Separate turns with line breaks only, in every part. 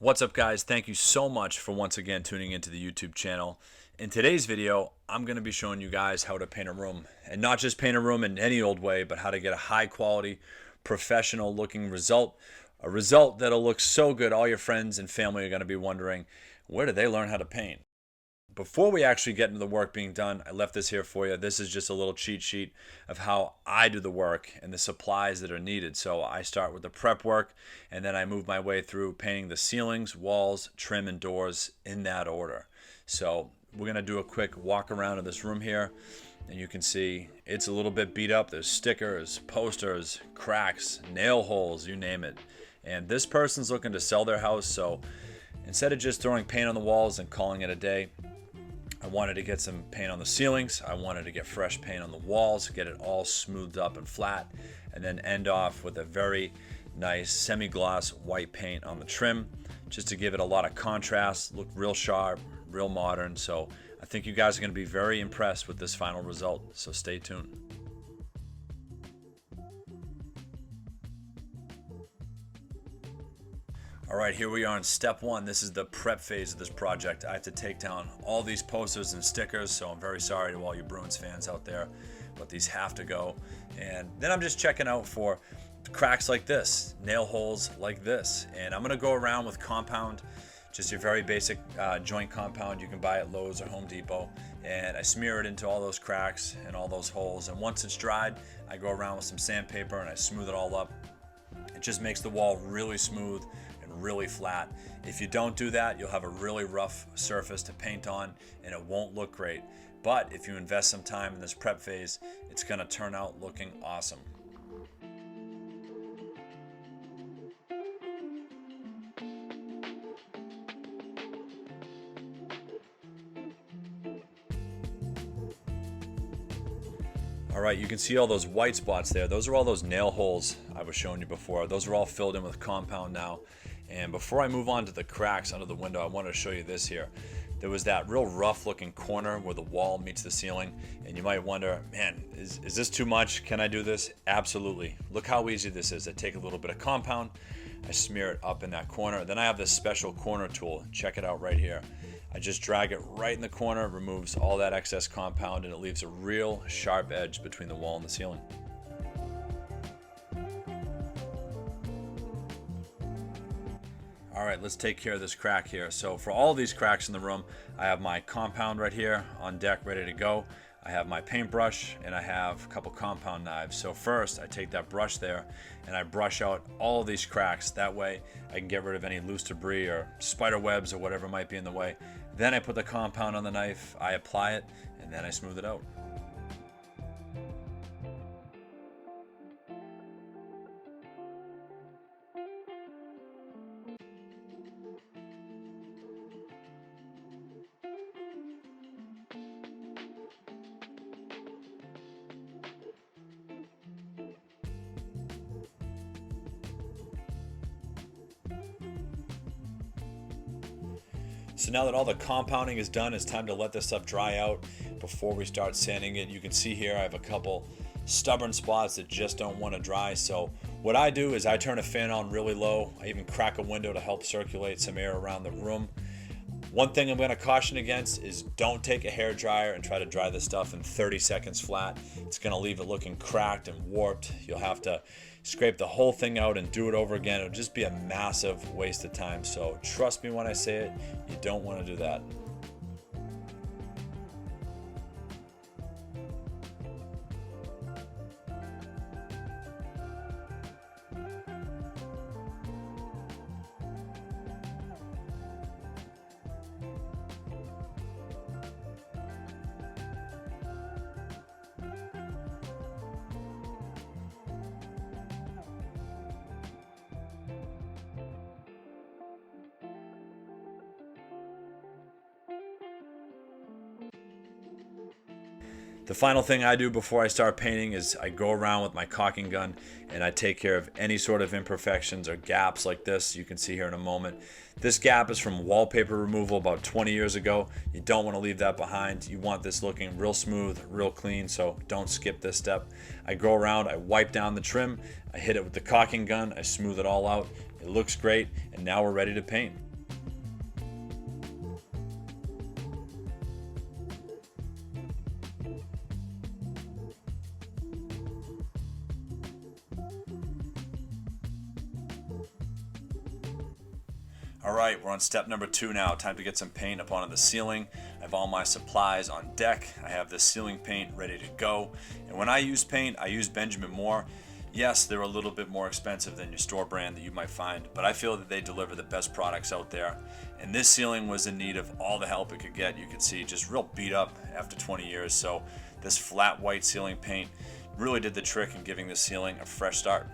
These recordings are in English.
What's up, guys? Thank you so much for once again tuning into the YouTube channel. In today's video, I'm going to be showing you guys how to paint a room, and not just paint a room in any old way, but how to get a high quality, professional looking result, a result that'll look so good all your friends and family are going to be wondering, where did they learn how to paint? Before we actually get into the work being done, I left this here for you. This is just a little cheat sheet of how I do the work and the supplies that are needed. So I start with the prep work, and then I move my way through painting the ceilings, walls, trim, and doors in that order. So we're going to do a quick walk around of this room here, and you can see it's a little bit beat up. There's stickers, posters, cracks, nail holes, you name it. And this person's looking to sell their house, so instead of just throwing paint on the walls and calling it a day, I wanted to get some paint on the ceilings. I wanted to get fresh paint on the walls, get it all smoothed up and flat, and then end off with a very nice semi-gloss white paint on the trim, just to give it a lot of contrast, look real sharp, real modern. So I think you guys are going to be very impressed with this final result, so stay tuned. All right, here we are in step one. This is the prep phase of this project. I have to take down all these posters and stickers, so I'm very sorry to all you Bruins fans out there, but these have to go. And then I'm just checking out for cracks like this, nail holes like this. And I'm gonna go around with compound, just your very basic joint compound you can buy at Lowe's or Home Depot. And I smear it into all those cracks and all those holes. And once it's dried, I go around with some sandpaper and I smooth it all up. It just makes the wall really smooth and really flat. If you don't do that, you'll have a really rough surface to paint on and it won't look great. But if you invest some time in this prep phase, it's going to turn out looking awesome. All right, you can see all those white spots there. Those are all those nail holes I was showing you before. Those are all filled in with compound now. And before I move on to the cracks under the window, I wanted to show you this here. There was that real rough looking corner where the wall meets the ceiling. And you might wonder, man, is this too much? Can I do this? Absolutely. Look how easy this is. I take a little bit of compound, I smear it up in that corner. Then I have this special corner tool. Check it out right here. I just drag it right in the corner, removes all that excess compound, and it leaves a real sharp edge between the wall and the ceiling. All right, let's take care of this crack here. So for all these cracks in the room, I have my compound right here on deck ready to go. I have my paintbrush and I have a couple compound knives. So first I take that brush there and I brush out all of these cracks. That way I can get rid of any loose debris or spider webs or whatever might be in the way. Then I put the compound on the knife, I apply it, and then I smooth it out. So now that all the compounding is done, it's time to let this stuff dry out before we start sanding it. You can see here I have a couple stubborn spots that just don't want to dry. So what I do is I turn a fan on really low. I even crack a window to help circulate some air around the room. One thing I'm going to caution against is don't take a hair dryer and try to dry this stuff in 30 seconds flat. It's going to leave it looking cracked and warped. You'll have to scrape the whole thing out and do it over again. It'll just be a massive waste of time. So trust me when I say it, you don't want to do that. The final thing I do before I start painting is I go around with my caulking gun and I take care of any sort of imperfections or gaps like this. You can see here in a moment. This gap is from wallpaper removal about 20 years ago. You don't want to leave that behind. You want this looking real smooth, real clean, so don't skip this step. I go around, I wipe down the trim, I hit it with the caulking gun, I smooth it all out. It looks great, and now we're ready to paint. All right, we're on step number 2 now. Time to get some paint up onto the ceiling. I have all my supplies on deck. I have the ceiling paint ready to go. And when I use paint, I use Benjamin Moore. Yes, they're a little bit more expensive than your store brand that you might find, but I feel that they deliver the best products out there. And this ceiling was in need of all the help it could get. You can see just real beat up after 20 years. So this flat white ceiling paint really did the trick in giving this ceiling a fresh start.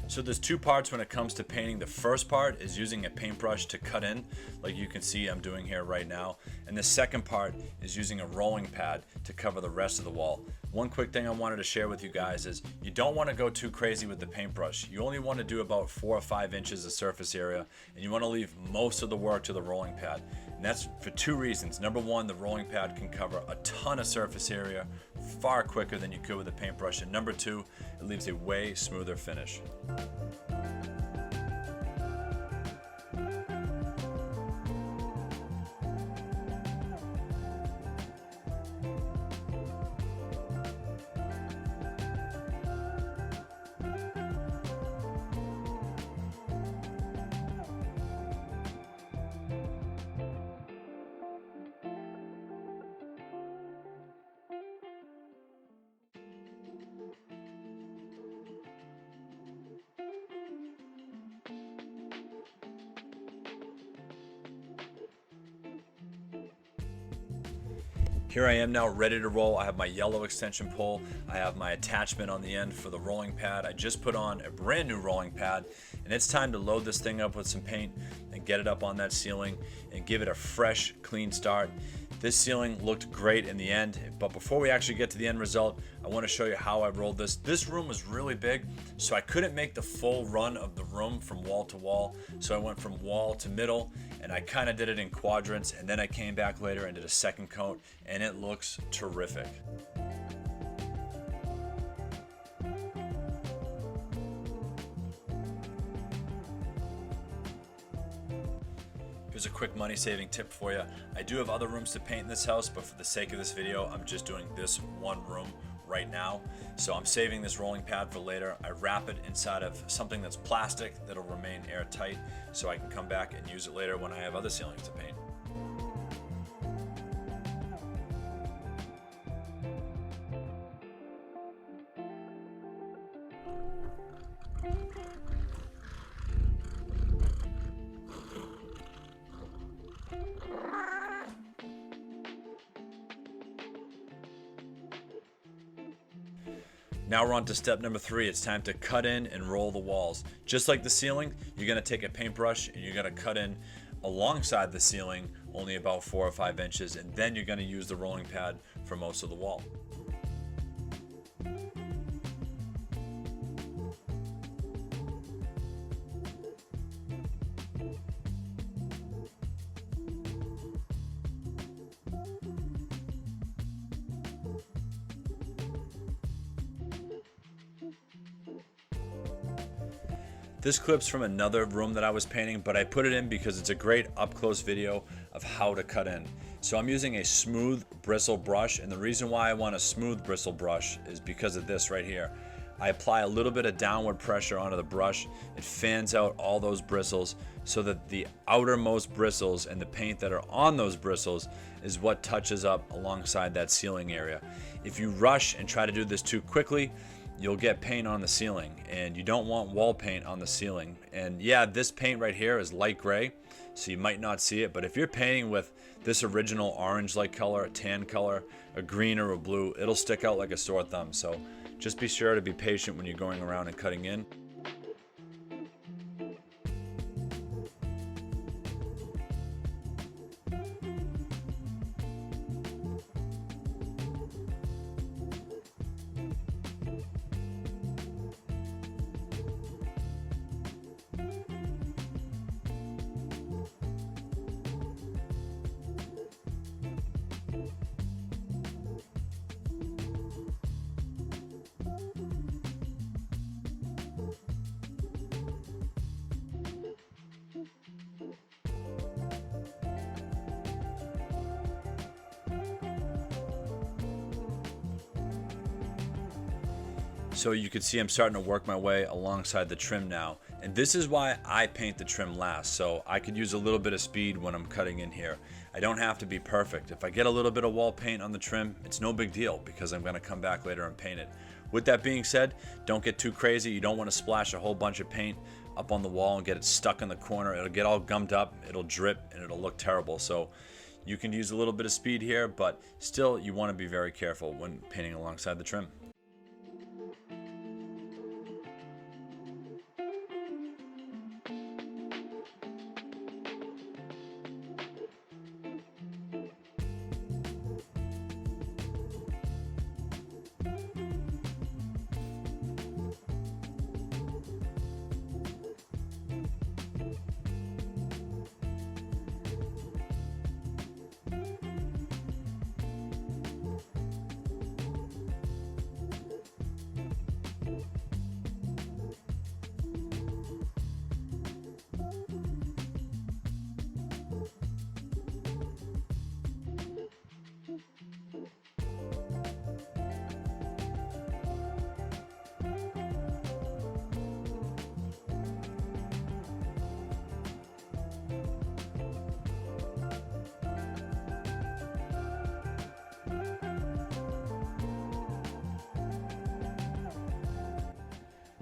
So there's 2 parts when it comes to painting. The first part is using a paintbrush to cut in, like you can see I'm doing here right now. And the second part is using a rolling pad to cover the rest of the wall. One quick thing I wanted to share with you guys is you don't want to go too crazy with the paintbrush. You only want to do about 4 or 5 inches of surface area, and you want to leave most of the work to the rolling pad. And that's for 2 reasons. Number 1, the rolling pad can cover a ton of surface area far quicker than you could with a paintbrush. And number 2, it leaves a way smoother finish. Here I am now ready to roll. I have my yellow extension pole. I have my attachment on the end for the rolling pad. I just put on a brand new rolling pad, and it's time to load this thing up with some paint and get it up on that ceiling and give it a fresh, clean start. This ceiling looked great in the end, but before we actually get to the end result, I want to show you how I rolled this. This room was really big, so I couldn't make the full run of the room from wall to wall. So I went from wall to middle, and I kind of did it in quadrants, and then I came back later and did a second coat, and it looks terrific. Here's a quick money saving tip for you. I do have other rooms to paint in this house, but for the sake of this video, I'm just doing this one room right now. So I'm saving this rolling pad for later. I wrap it inside of something that's plastic that'll remain airtight so I can come back and use it later when I have other ceilings to paint. Now we're on to step number 3. It's time to cut in and roll the walls. Just like the ceiling, you're going to take a paintbrush and you're going to cut in alongside the ceiling only about 4 or 5 inches, and then you're going to use the rolling pad for most of the wall. This clip's from another room that I was painting, but I put it in because it's a great up-close video of how to cut in. So I'm using a smooth bristle brush, and the reason why I want a smooth bristle brush is because of this right here. I apply a little bit of downward pressure onto the brush. It fans out all those bristles so that the outermost bristles and the paint that are on those bristles is what touches up alongside that ceiling area. If you rush and try to do this too quickly, you'll get paint on the ceiling, and you don't want wall paint on the ceiling. And yeah, this paint right here is light gray, so you might not see it, but if you're painting with this original orange-like color, a tan color, a green or a blue, it'll stick out like a sore thumb. So just be sure to be patient when you're going around and cutting in. So you can see I'm starting to work my way alongside the trim now. And this is why I paint the trim last, so I could use a little bit of speed when I'm cutting in here. I don't have to be perfect. If I get a little bit of wall paint on the trim, it's no big deal because I'm gonna come back later and paint it. With that being said, don't get too crazy. You don't wanna splash a whole bunch of paint up on the wall and get it stuck in the corner. It'll get all gummed up, it'll drip, and it'll look terrible. So you can use a little bit of speed here, but still you wanna be very careful when painting alongside the trim.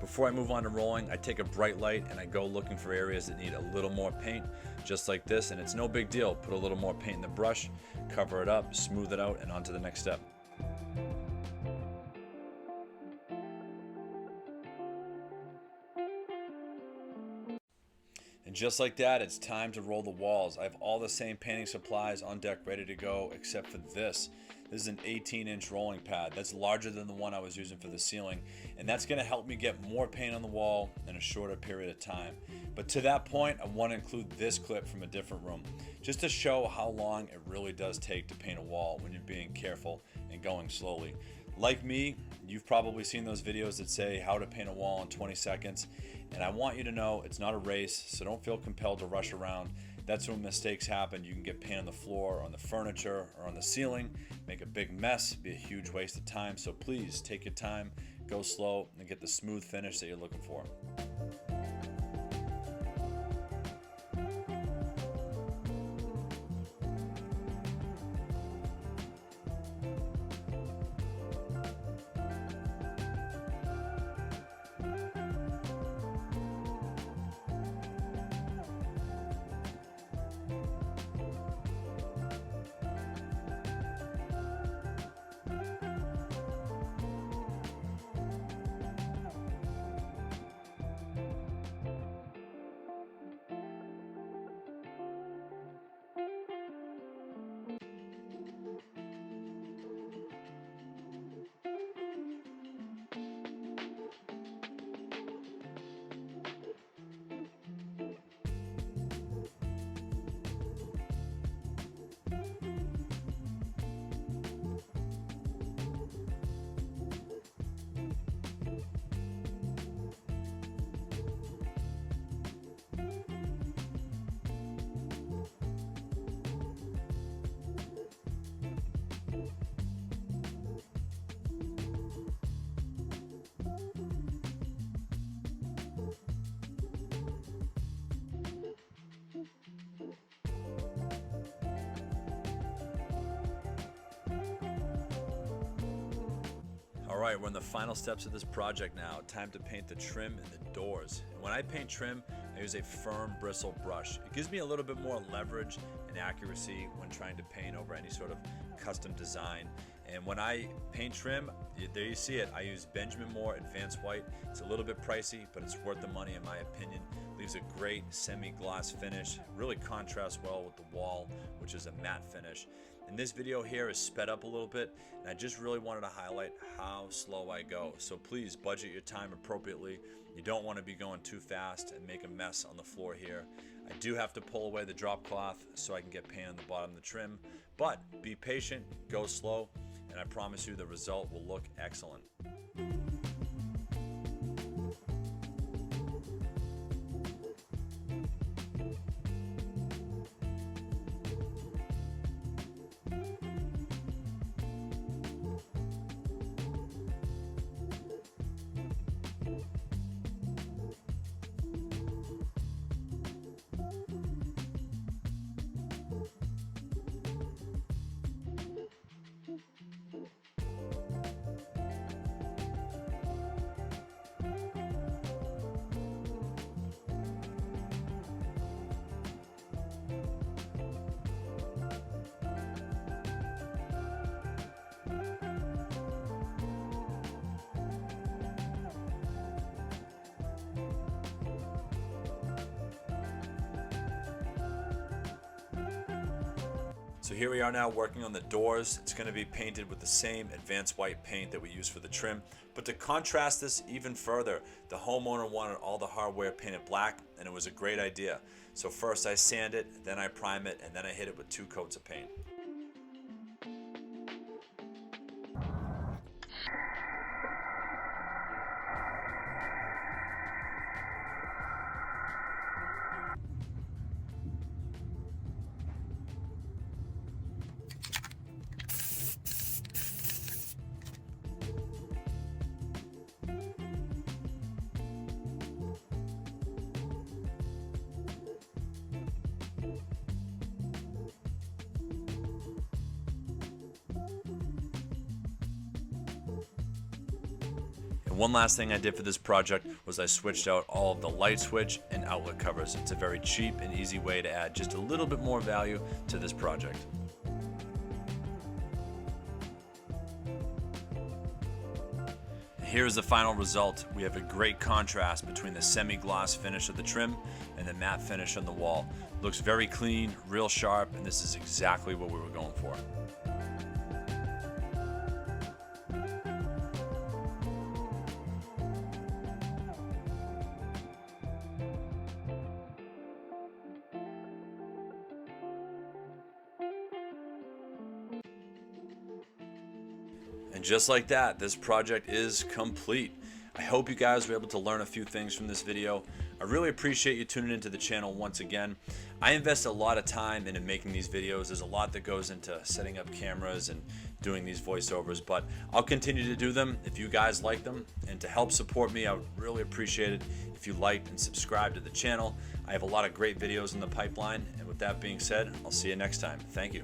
Before I move on to rolling, I take a bright light and I go looking for areas that need a little more paint, just like this, and it's no big deal. Put a little more paint in the brush, cover it up, smooth it out, and on to the next step. And just like that, it's time to roll the walls. I have all the same painting supplies on deck ready to go, except for this. This is an 18-inch rolling pad. That's larger than the one I was using for the ceiling, and that's gonna help me get more paint on the wall in a shorter period of time. But to that point, I wanna include this clip from a different room, just to show how long it really does take to paint a wall when you're being careful and going slowly. Like me, you've probably seen those videos that say how to paint a wall in 20 seconds, and I want you to know it's not a race, so don't feel compelled to rush around. That's when mistakes happen. You can get paint on the floor, or on the furniture, or on the ceiling, make a big mess, be a huge waste of time. So please take your time, go slow, and get the smooth finish that you're looking for. All right, we're in the final steps of this project now. Time to paint the trim and the doors. And when I paint trim, I use a firm bristle brush. It gives me a little bit more leverage and accuracy when trying to paint over any sort of custom design. And when I paint trim, there you see it, I use Benjamin Moore Advanced White. It's a little bit pricey, but it's worth the money in my opinion. Leaves a great semi-gloss finish, really contrasts well with the wall, which is a matte finish. And this video here is sped up a little bit, and I just really wanted to highlight how slow I go. So please budget your time appropriately. You don't want to be going too fast and make a mess on the floor here. I do have to pull away the drop cloth so I can get paint on the bottom of the trim, but be patient, go slow, and I promise you the result will look excellent. So here we are now working on the doors. It's going to be painted with the same advanced white paint that we use for the trim. But to contrast this even further, the homeowner wanted all the hardware painted black, and it was a great idea. So first I sand it, then I prime it, and then I hit it with 2 coats of paint. One last thing I did for this project was I switched out all of the light switch and outlet covers. It's a very cheap and easy way to add just a little bit more value to this project. Here's the final result. We have a great contrast between the semi-gloss finish of the trim and the matte finish on the wall. Looks very clean, real sharp, and this is exactly what we were going for. And just like that, this project is complete. I hope you guys were able to learn a few things from this video. I really appreciate you tuning into the channel once again. I invest a lot of time into making these videos. There's a lot that goes into setting up cameras and doing these voiceovers, but I'll continue to do them if you guys like them. And to help support me, I would really appreciate it if you liked and subscribed to the channel. I have a lot of great videos in the pipeline. And with that being said, I'll see you next time. Thank you.